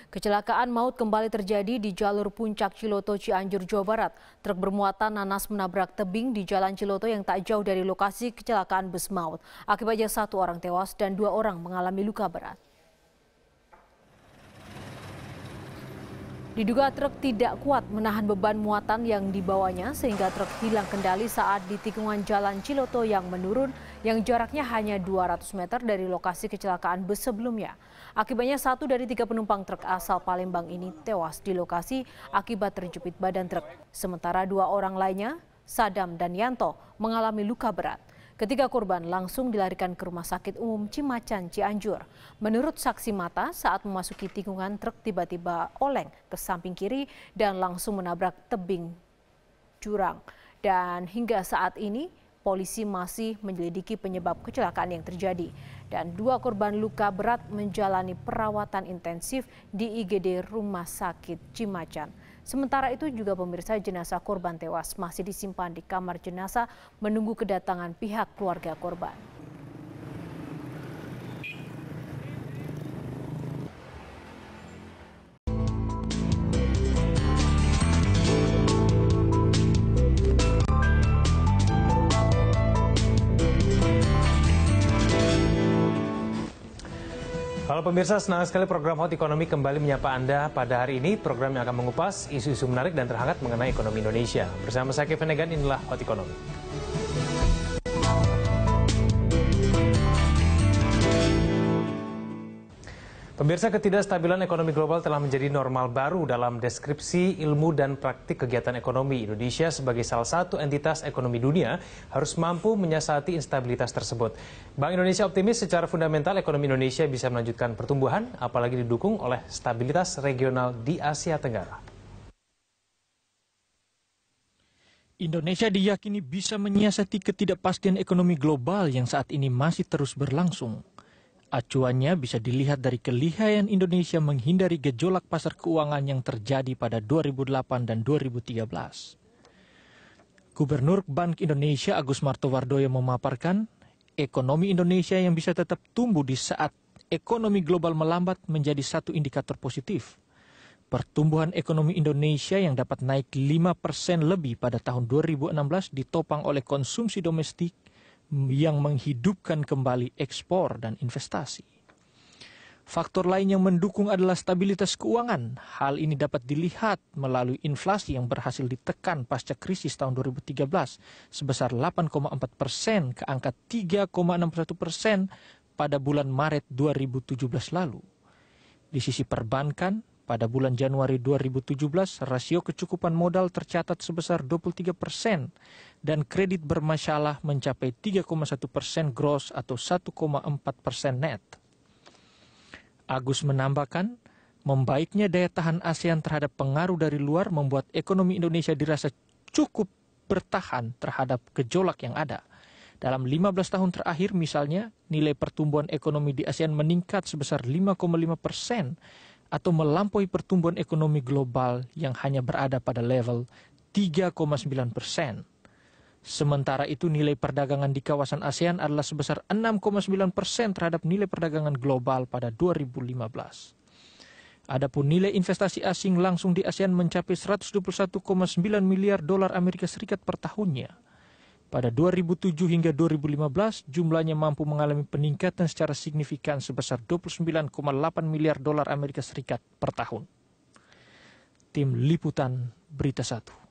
Kecelakaan maut kembali terjadi di jalur Puncak Ciloto, Cianjur, Jawa Barat. Truk bermuatan nanas menabrak tebing di Jalan Ciloto yang tak jauh dari lokasi kecelakaan bus maut. Akibatnya 1 orang tewas dan 2 orang mengalami luka berat. Diduga truk tidak kuat menahan beban muatan yang dibawanya sehingga truk hilang kendali saat di tikungan Jalan Ciloto yang menurun yang jaraknya hanya 200 meter dari lokasi kecelakaan bus sebelumnya. Akibatnya 1 dari 3 penumpang truk asal Palembang ini tewas di lokasi akibat terjepit badan truk. Sementara 2 orang lainnya, Sadam dan Yanto, mengalami luka berat. Ketiga korban langsung dilarikan ke Rumah Sakit Umum Cimacan, Cianjur. Menurut saksi mata, saat memasuki tikungan truk tiba-tiba oleng ke samping kiri dan langsung menabrak tebing jurang. Dan hingga saat ini, polisi masih menyelidiki penyebab kecelakaan yang terjadi. Dan 2 korban luka berat menjalani perawatan intensif di IGD Rumah Sakit Cimacan. Sementara itu juga pemirsa, jenazah korban tewas masih disimpan di kamar jenazah menunggu kedatangan pihak keluarga korban. Halo pemirsa, senang sekali program Hot Ekonomi kembali menyapa Anda pada hari ini. Program yang akan mengupas isu-isu menarik dan terhangat mengenai ekonomi Indonesia. Bersama saya Kevin Egan, inilah Hot Ekonomi. Pemirsa, ketidakstabilan ekonomi global telah menjadi normal baru dalam deskripsi ilmu dan praktik kegiatan ekonomi. Indonesia sebagai salah satu entitas ekonomi dunia harus mampu menyiasati instabilitas tersebut. Bank Indonesia optimis secara fundamental ekonomi Indonesia bisa melanjutkan pertumbuhan, apalagi didukung oleh stabilitas regional di Asia Tenggara. Indonesia diyakini bisa menyiasati ketidakpastian ekonomi global yang saat ini masih terus berlangsung. Acuannya bisa dilihat dari kelihayan Indonesia menghindari gejolak pasar keuangan yang terjadi pada 2008 dan 2013. Gubernur Bank Indonesia Agus Martowardoyo memaparkan, ekonomi Indonesia yang bisa tetap tumbuh di saat ekonomi global melambat menjadi satu indikator positif. Pertumbuhan ekonomi Indonesia yang dapat naik 5% lebih pada tahun 2016 ditopang oleh konsumsi domestik yang menghidupkan kembali ekspor dan investasi. Faktor lain yang mendukung adalah stabilitas keuangan. Hal ini dapat dilihat melalui inflasi yang berhasil ditekan pasca krisis tahun 2013 sebesar 8,4% ke angka 3,61% pada bulan Maret 2017 lalu. Di sisi perbankan, pada bulan Januari 2017, rasio kecukupan modal tercatat sebesar 23% dan kredit bermasalah mencapai 3,1% gross atau 1,4% net. Agus menambahkan, membaiknya daya tahan ASEAN terhadap pengaruh dari luar membuat ekonomi Indonesia dirasa cukup bertahan terhadap gejolak yang ada. Dalam 15 tahun terakhir misalnya, nilai pertumbuhan ekonomi di ASEAN meningkat sebesar 5,5%, atau melampaui pertumbuhan ekonomi global yang hanya berada pada level 3,9%. Sementara itu nilai perdagangan di kawasan ASEAN adalah sebesar 6,9% terhadap nilai perdagangan global pada 2015. Adapun nilai investasi asing langsung di ASEAN mencapai 121,9 miliar dolar Amerika Serikat per tahunnya. Pada 2007 hingga 2015, jumlahnya mampu mengalami peningkatan secara signifikan sebesar 29,8 miliar dolar Amerika Serikat per tahun. Tim Liputan Berita 1.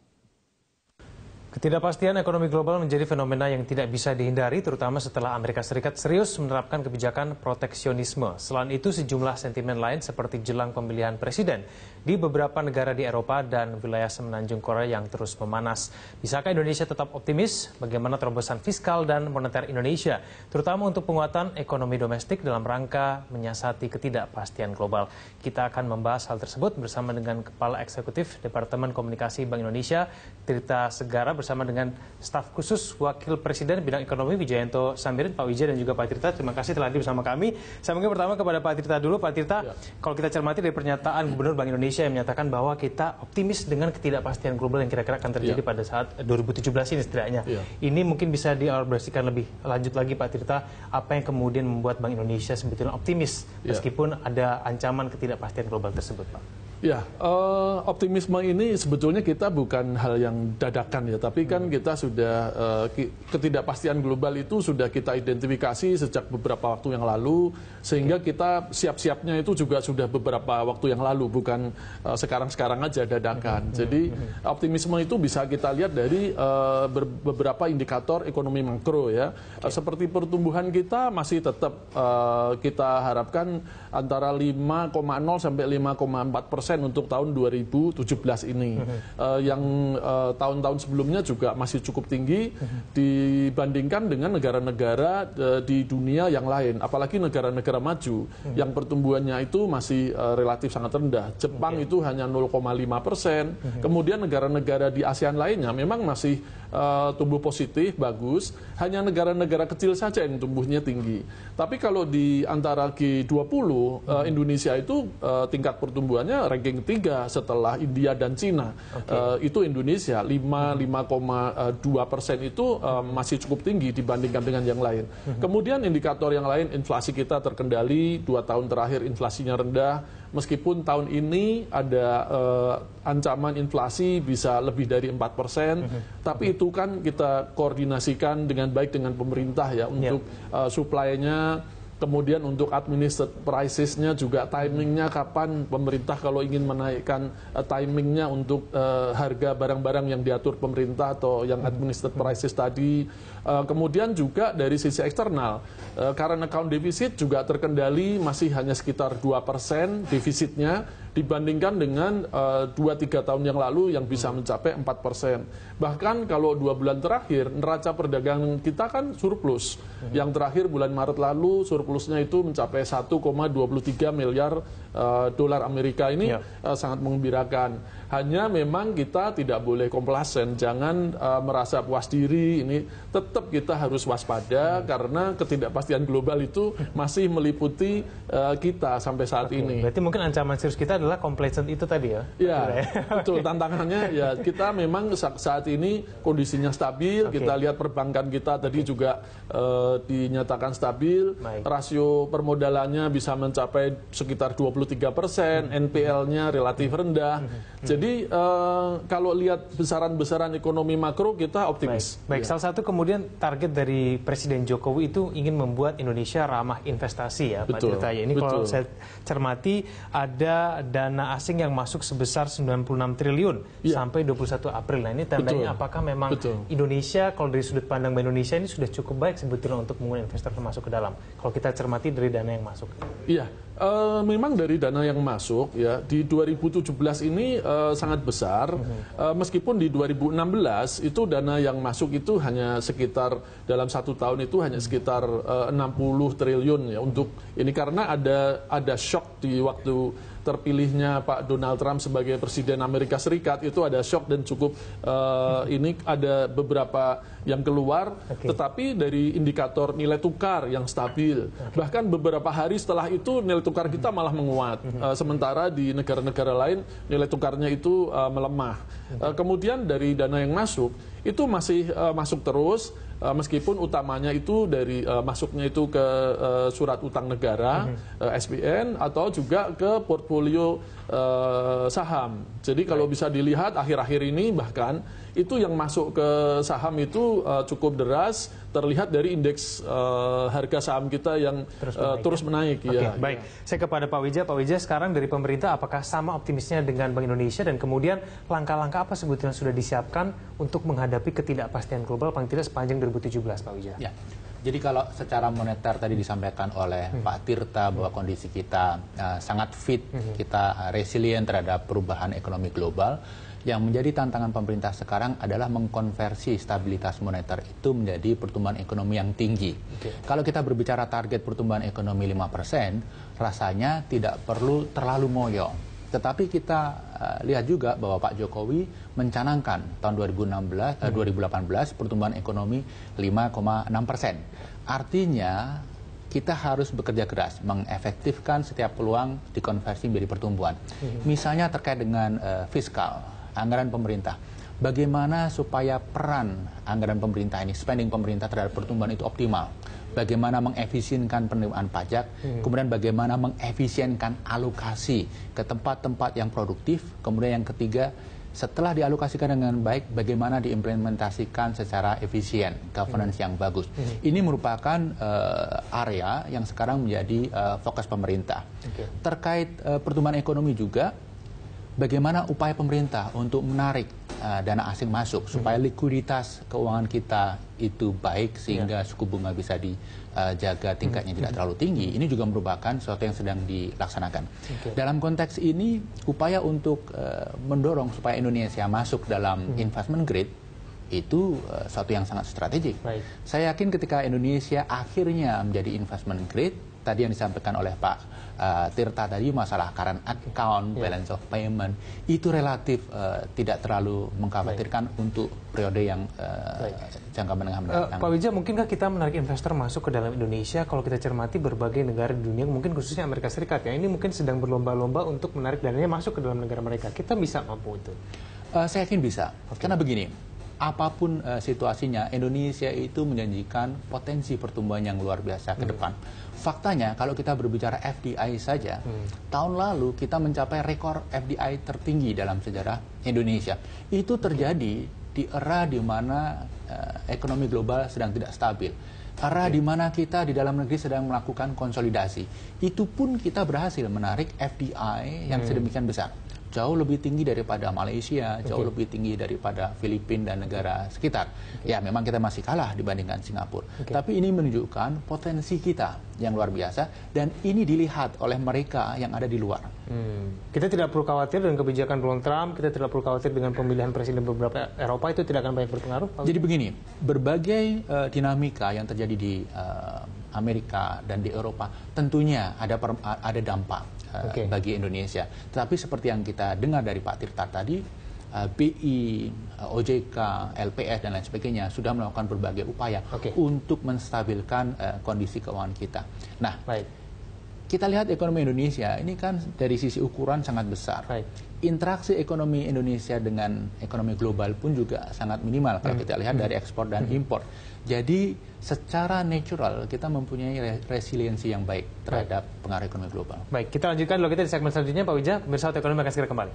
Ketidakpastian ekonomi global menjadi fenomena yang tidak bisa dihindari, terutama setelah Amerika Serikat serius menerapkan kebijakan proteksionisme. Selain itu, sejumlah sentimen lain seperti jelang pemilihan presiden di beberapa negara di Eropa dan wilayah semenanjung Korea yang terus memanas. Bisakah Indonesia tetap optimis? Bagaimana terobosan fiskal dan moneter Indonesia, terutama untuk penguatan ekonomi domestik dalam rangka menyiasati ketidakpastian global? Kita akan membahas hal tersebut bersama dengan Kepala Eksekutif Departemen Komunikasi Bank Indonesia, Tirta Segara, bersama dengan staf khusus Wakil Presiden bidang ekonomi Wijayanto Samirin, Pak Wija dan juga Pak Tirta. Terima kasih telah hadir bersama kami. Saya mungkin pertama kepada Pak Tirta dulu. Pak Tirta, kalau kita cermati dari pernyataan Gubernur Bank Indonesia yang menyatakan bahwa kita optimis dengan ketidakpastian global yang kira-kira akan terjadi pada saat 2017 ini setidaknya. Ini mungkin bisa dielaborasikan lebih lanjut lagi Pak Tirta, apa yang kemudian membuat Bank Indonesia sebetulnya optimis meskipun ada ancaman ketidakpastian global tersebut, Pak? Ya, optimisme ini sebetulnya kita bukan hal yang dadakan ya, tapi kan kita sudah ketidakpastian global itu sudah kita identifikasi sejak beberapa waktu yang lalu, sehingga kita siap-siapnya itu juga sudah beberapa waktu yang lalu, bukan sekarang-sekarang aja dadakan. Jadi optimisme itu bisa kita lihat dari beberapa indikator ekonomi makro ya, seperti pertumbuhan kita masih tetap kita harapkan antara 5,0 sampai 5,4% untuk tahun 2017 ini. Yang tahun-tahun sebelumnya juga masih cukup tinggi dibandingkan dengan negara-negara di dunia yang lain. Apalagi negara-negara maju yang pertumbuhannya itu masih relatif sangat rendah. Jepang itu hanya 0,5%. Kemudian negara-negara di ASEAN lainnya memang masih tumbuh positif, bagus. Hanya negara-negara kecil saja yang tumbuhnya tinggi. Tapi kalau di antara G20, Indonesia itu tingkat pertumbuhannya ranking 3 setelah India dan Cina. Itu Indonesia 5,2% itu masih cukup tinggi dibandingkan dengan yang lain. Kemudian indikator yang lain, inflasi kita terkendali, 2 tahun terakhir inflasinya rendah. Meskipun tahun ini ada ancaman inflasi bisa lebih dari 4%, tapi itu kan kita koordinasikan dengan baik dengan pemerintah ya untuk supply-nya. Kemudian untuk administered prices-nya juga timingnya kapan pemerintah kalau ingin menaikkan timingnya untuk harga barang-barang yang diatur pemerintah atau yang administered prices tadi. Kemudian juga dari sisi eksternal, current account deficit juga terkendali masih hanya sekitar 2% defisitnya dibandingkan dengan 2-3 tahun yang lalu yang bisa mencapai 4%. Bahkan kalau 2 bulan terakhir neraca perdagangan kita kan surplus. Yang terakhir bulan Maret lalu surplusnya itu mencapai 1,23 miliar dolar Amerika. Ini sangat menggembirakan. Hanya memang kita tidak boleh komplasen, jangan merasa puas diri. Ini tetap kita harus waspada karena ketidakpastian global itu masih meliputi kita sampai saat ini. Berarti mungkin ancaman serius kita adalah complacent itu tadi ya? Ya, betul. Tantangannya ya kita memang saat ini kondisinya stabil. Kita lihat perbankan kita tadi juga dinyatakan stabil. Rasio permodalannya bisa mencapai sekitar 23%, NPL-nya relatif rendah. Jadi kalau lihat besaran-besaran ekonomi makro kita optimis. Baik. Salah satu kemudian target dari Presiden Jokowi itu ingin membuat Indonesia ramah investasi ya, Pak Tirta. Ini kalau saya cermati ada dana asing yang masuk sebesar 96 triliun sampai 21 April. Nah ini tandanya apakah memang Indonesia kalau dari sudut pandang Bank Indonesia ini sudah cukup baik sebetulnya untuk menggunakan investor masuk ke dalam. Kalau kita cermati dari dana yang masuk. Iya. Memang dari dana yang masuk ya di 2017 ini sangat besar, meskipun di 2016 itu dana yang masuk itu hanya sekitar dalam 1 tahun itu hanya sekitar 60 triliun ya untuk ini karena ada shock di waktu terpilihnya Pak Donald Trump sebagai Presiden Amerika Serikat. Itu ada shock dan cukup ini ada beberapa yang keluar, tetapi dari indikator nilai tukar yang stabil. Bahkan beberapa hari setelah itu nilai tukar kita malah menguat. Sementara di negara-negara lain nilai tukarnya itu melemah. Kemudian dari dana yang masuk itu masih masuk terus. Meskipun utamanya itu dari masuknya itu ke surat utang negara, SBN, atau juga ke portfolio saham. Jadi kalau bisa dilihat akhir-akhir ini bahkan itu yang masuk ke saham itu cukup deras, terlihat dari indeks harga saham kita yang terus menaik. Baik, saya kepada Pak Wija. Pak Wija, sekarang dari pemerintah apakah sama optimisnya dengan Bank Indonesia dan kemudian langkah-langkah apa sebetulnya sudah disiapkan untuk menghadapi ketidakpastian global paling tidak sepanjang 2017, Pak Wija? Ya. Jadi kalau secara moneter tadi disampaikan oleh Pak Tirta bahwa kondisi kita sangat fit, kita resilient terhadap perubahan ekonomi global. Yang menjadi tantangan pemerintah sekarang adalah mengkonversi stabilitas moneter itu menjadi pertumbuhan ekonomi yang tinggi. Kalau kita berbicara target pertumbuhan ekonomi 5%, rasanya tidak perlu terlalu moyo. Tetapi kita lihat juga bahwa Pak Jokowi mencanangkan tahun 2018 pertumbuhan ekonomi 5,6%. Artinya kita harus bekerja keras mengefektifkan setiap peluang dikonversi menjadi pertumbuhan. Misalnya terkait dengan fiskal, anggaran pemerintah. Bagaimana supaya peran anggaran pemerintah ini, spending pemerintah terhadap pertumbuhan itu optimal. Bagaimana mengefisienkan penerimaan pajak, kemudian bagaimana mengefisienkan alokasi ke tempat-tempat yang produktif, kemudian yang ketiga, setelah dialokasikan dengan baik, bagaimana diimplementasikan secara efisien, governance yang bagus. Ini merupakan area yang sekarang menjadi fokus pemerintah. Terkait pertumbuhan ekonomi juga, bagaimana upaya pemerintah untuk menarik dana asing masuk supaya likuiditas keuangan kita itu baik sehingga suku bunga bisa dijaga tingkatnya tidak terlalu tinggi. Ini juga merupakan sesuatu yang sedang dilaksanakan. Dalam konteks ini upaya untuk mendorong supaya Indonesia masuk dalam investment grade itu sesuatu yang sangat strategik. Saya yakin ketika Indonesia akhirnya menjadi investment grade, tadi yang disampaikan oleh Pak Tirta tadi, masalah current account, balance of payment, itu relatif tidak terlalu mengkhawatirkan untuk periode yang jangka menengah mendatang. Pak Wija, mungkinkah kita menarik investor masuk ke dalam Indonesia kalau kita cermati berbagai negara di dunia, mungkin khususnya Amerika Serikat ya, ini mungkin sedang berlomba-lomba untuk menarik dananya masuk ke dalam negara mereka. Kita bisa mampu itu? Saya yakin bisa, karena begini, apapun situasinya, Indonesia itu menjanjikan potensi pertumbuhan yang luar biasa ke depan. Faktanya, kalau kita berbicara FDI saja, tahun lalu kita mencapai rekor FDI tertinggi dalam sejarah Indonesia. Itu terjadi di era di mana ekonomi global sedang tidak stabil. Era di mana kita di dalam negeri sedang melakukan konsolidasi. Itu pun kita berhasil menarik FDI yang sedemikian besar. Jauh lebih tinggi daripada Malaysia, jauh lebih tinggi daripada Filipina dan negara sekitar. Ya, memang kita masih kalah dibandingkan Singapura. Tapi ini menunjukkan potensi kita yang luar biasa, dan ini dilihat oleh mereka yang ada di luar. Kita tidak perlu khawatir dengan kebijakan Donald Trump, kita tidak perlu khawatir dengan pemilihan presiden beberapa Eropa, itu tidak akan banyak berpengaruh? Jadi begini, berbagai dinamika yang terjadi di Amerika dan di Eropa tentunya ada dampak bagi Indonesia. Tetapi seperti yang kita dengar dari Pak Tirta tadi, BI, OJK, LPS dan lain sebagainya sudah melakukan berbagai upaya untuk menstabilkan kondisi keuangan kita. Nah, kita lihat ekonomi Indonesia ini kan dari sisi ukuran sangat besar. Interaksi ekonomi Indonesia dengan ekonomi global pun juga sangat minimal kalau kita lihat dari ekspor dan impor. Jadi secara natural kita mempunyai resiliensi yang baik terhadap pengaruh ekonomi global. Baik, kita lanjutkan dulu kita di segmen selanjutnya, Pak Wija. Pemirsa Ekonomi akan segera kembali.